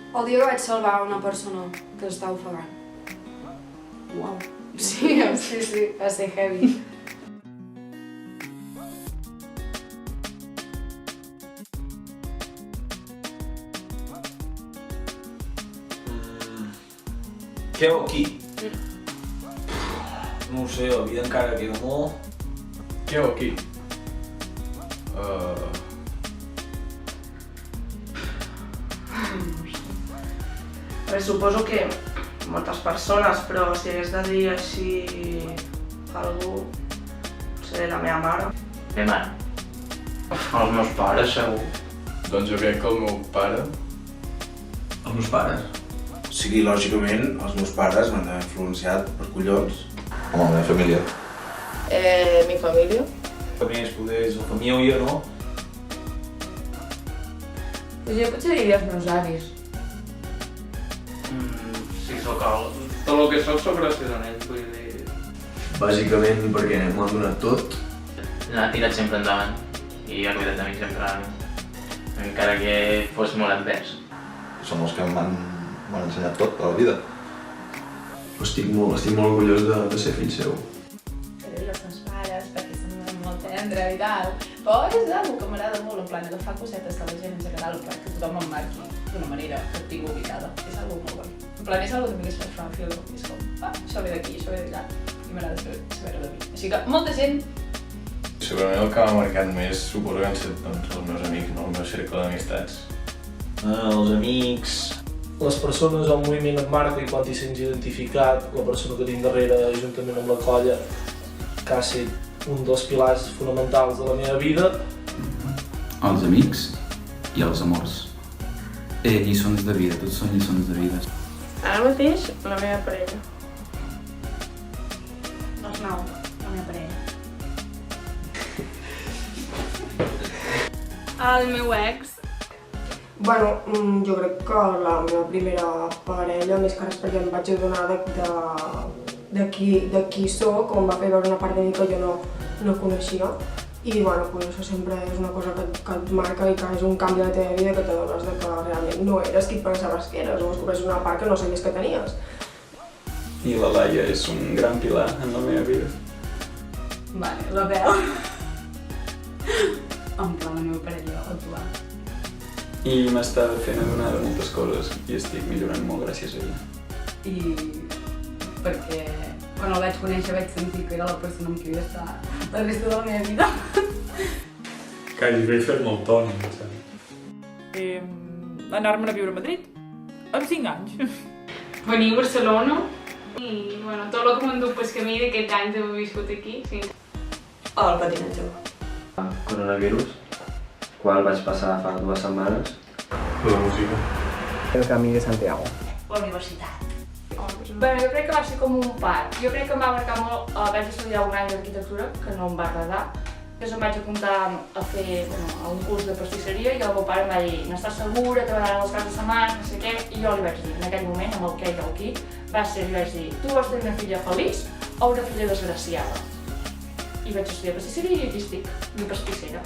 El dia que vaig salvar una persona que estava ofegant. Uau. Sí, va ser heavy. Què o qui? No ho sé, la vida encara queda molt. Què o qui? Suposo que moltes persones, però si hagués de dir així algú, potser la meva mare. Meva mare. Els meus pares, segur. Doncs jo crec que el meu pare... Els meus pares? O sigui, lògicament, els meus pares m'han influenciat per collons. Home, la meva família. Mi família. A més, poder és la família o jo no. Pues jo potser diria els meus avis. Sí, sóc el... Tot el que sóc gràcies a ells, vull dir... Bàsicament perquè m'ho han donat tot. L'ha tirat sempre endavant i ha cuidat de mi sempre, encara que fos molt advers. Són els que m'han ensenyat tot a la vida. Estic molt orgullós de ser fill seu. Però els meus pares, perquè són molt tendre i tal. Però és algo que m'agrada molt, en plan, agafar cosetes de la gent en general perquè tothom em marqui d'una manera que et tinc ubicada. És algo molt bon. En plan, és algo que m'hagués fet fan fil. És com, això ve d'aquí, això ve d'allà. I m'agrada saber-ho de mi. Així que molta gent... Segurament el que m'ha marcat més suposo que han estat els meus amics, no? El meu cercle d'amistats. Els amics... Les persones al moviment et marca i quan t'hi sents identificat, la persona que tinc darrere, juntament amb la colla, que ha estat un dels pilars fonamentals de la meva vida. Els amics i els amors. Lliçons de vida, tots són lliçons de vida. Ara mateix, la meva parella. Doncs no, la meva parella. El meu ex. Bueno, jo crec que la meva primera parella, més que res perquè em vaig adonar de qui sóc, o em va fer veure una part de mi que jo no coneixia. I bueno, pues això sempre és una cosa que et marca i que és un canvi de la teva vida, que t'adones de que realment no eres qui pensaves que eres, o descobreixes una part que no sabies que tenies. I la Laia és un gran pilar en la meva vida. Vale, la veu. En plan, la meva parella actual. I m'està fent adonar de moltes coses i estic millorant molt gràcies a ella. I perquè quan el vaig conèixer vaig sentir que era la persona amb qui havia estat la resta de la meva vida. Gairebé fer-me autònom, saps? Anar-me'n a viure a Madrid, amb 5 anys. Venir a Barcelona i bueno, tot el que m'han dut pel camí d'aquests anys he viscut aquí. Sí. El patinatge. Coronavirus, qual vaig passar fa 2 setmanes. La música. El camí de Santiago. La universitat. Bé, jo crec que va ser com un part. Jo crec que em va marcar molt, vaig estudiar un any d'arquitectura, que no em va agradar. Després em vaig apuntar a fer a un curs de pastisseria i el meu pare em va dir n'estàs segura, t'agradaran els caps de setmana, no sé què, i jo li vaig dir, en aquell moment, amb el què i el qui, li vaig dir, tu vols tenir una filla feliç o una filla desgraciada? I vaig estudiar pastisseria i aquí estic, de pastissera.